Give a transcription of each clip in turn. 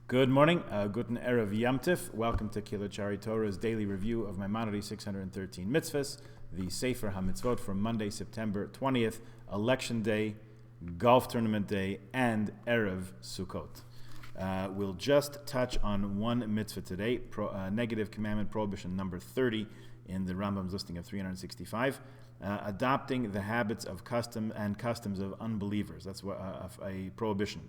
Good morning, Guten Erev Yom Tif. Welcome to Kilo Chari Torah's daily review of Maimonides' 613 mitzvahs, the Sefer HaMitzvot from Monday, September 20th, Election Day, Golf Tournament Day, and Erev Sukkot. We'll just touch on one mitzvah today, negative commandment prohibition number 30 in the Rambam's listing of 365, adopting the habits of customs of unbelievers. That's a prohibition.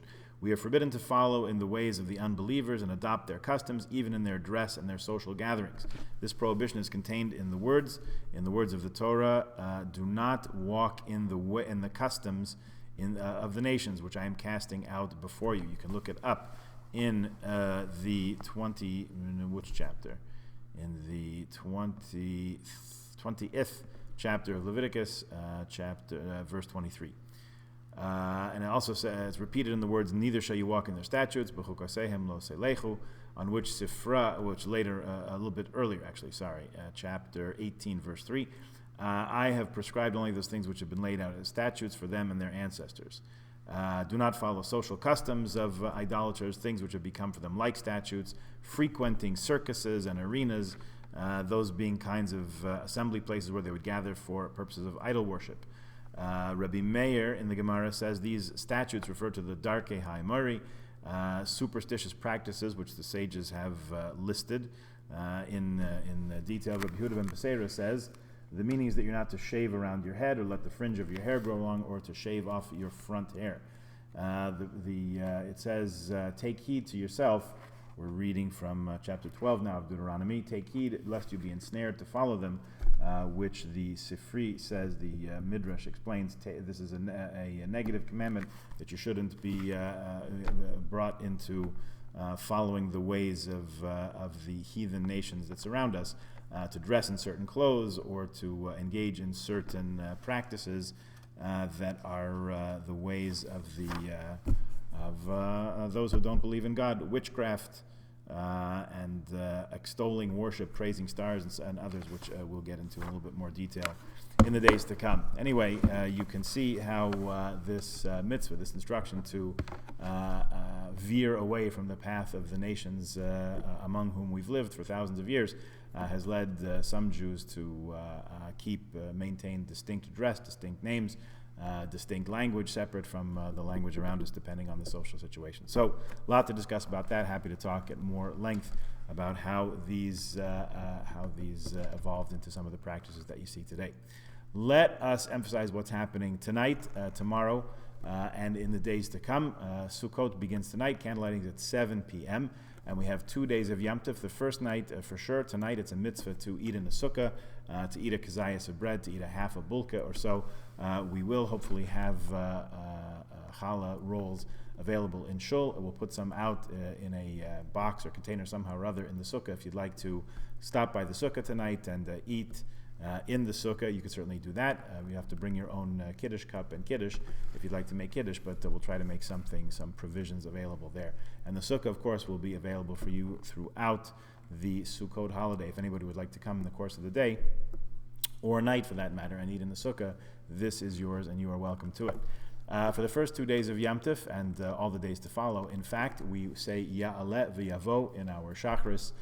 We are forbidden to follow in the ways of the unbelievers and adopt their customs, even in their dress and their social gatherings. This prohibition is contained in the words of the Torah, do not walk in the customs of the nations, which I am casting out before you. You can look it up in the 20th chapter of Leviticus, verse 23. And it also says, it's repeated in the words, neither shall you walk in their statutes, on which Sifra, which later, a little bit earlier actually, chapter 18, verse 3, I have prescribed only those things which have been laid out as statutes for them and their ancestors. Do not follow social customs of idolaters, things which have become for them like statutes, frequenting circuses and arenas, those being kinds of assembly places where they would gather for purposes of idol worship. Rabbi Meir in the Gemara says these statutes refer to the Darkei HaEmori, superstitious practices which the sages have listed in detail. Rabbi Yehuda ben Beseira says the meaning is that you're not to shave around your head or let the fringe of your hair grow long or to shave off your front hair. It says, take heed to yourself. We're reading from chapter 12 now of Deuteronomy. Take heed lest you be ensnared to follow them, which the Sifri says, the Midrash explains, this is a negative commandment that you shouldn't be brought into following the ways of the heathen nations that surround us, to dress in certain clothes or to engage in certain practices that are the ways of those who don't believe in God, witchcraft, and extolling worship, praising stars, and others, which we'll get into in a little bit more detail in the days to come. Anyway, you can see how this mitzvah, this instruction to veer away from the path of the nations among whom we've lived for thousands of years, has led some Jews to maintain distinct dress, distinct names, distinct language separate from the language around us, depending on the social situation. So, a lot to discuss about that. Happy to talk at more length about how these evolved into some of the practices that you see today. Let us emphasize what's happening tonight, tomorrow, and in the days to come. Sukkot begins tonight. Candlelighting is at 7 p.m. And we have 2 days of Yom Tov. The first night, for sure, tonight it's a mitzvah to eat in a sukkah, to eat a kazayas of bread, to eat a half a bulka or so. We will hopefully have challah rolls available in shul. We'll put some out in a box or container somehow or other in the sukkah. If you'd like to stop by the sukkah tonight and eat in the sukkah, you can certainly do that. You have to bring your own kiddush cup and kiddush if you'd like to make kiddush, but we'll try to make some provisions available there. And the sukkah, of course, will be available for you throughout the Sukkot holiday. If anybody would like to come in the course of the day, or night for that matter, and eat in the sukkah, this is yours and you are welcome to it. For the first 2 days of Yom Tov and all the days to follow, in fact, we say Ya'aleh v'yavo in our Shachris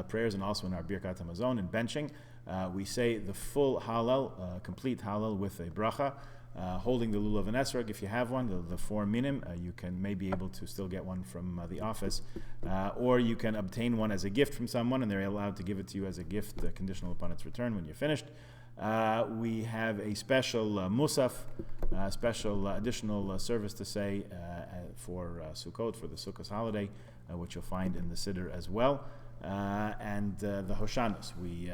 prayers and also in our Birkat Hamazon in benching. We say the full Hallel, complete Hallel with a bracha, holding the lulav and esrog if you have one, the 4 minim. You may be able to still get one from the office, or you can obtain one as a gift from someone, and they're allowed to give it to you as a gift, conditional upon its return when you're finished. We have a special musaf, special additional service to say for Sukkot, for the Sukkot holiday, which you'll find in the Siddur as well. And the Hoshanos, we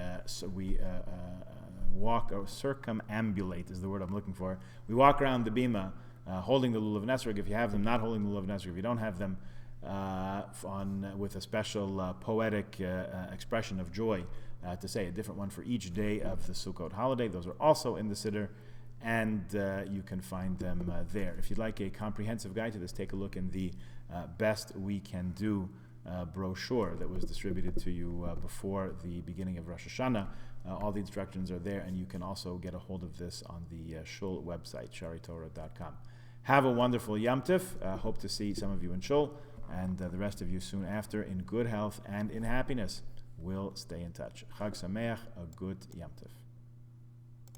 walk or circumambulate is the word I'm looking for. We walk around the bima, holding the lulav and esrog if you have them, not holding the lulav and esrog if you don't have them, with a special poetic expression of joy, to say a different one for each day of the Sukkot holiday. Those are also in the Siddur, and you can find them there. If you'd like a comprehensive guide to this, take a look in the Best We Can Do brochure that was distributed to you before the beginning of Rosh Hashanah. All the instructions are there, and you can also get a hold of this on the Shul website, sharitorah.com. Have a wonderful Yom Tov. Hope to see some of you in Shul, and the rest of you soon after in good health and in happiness. We'll stay in touch. Chag Sameach, a good Yom Tov.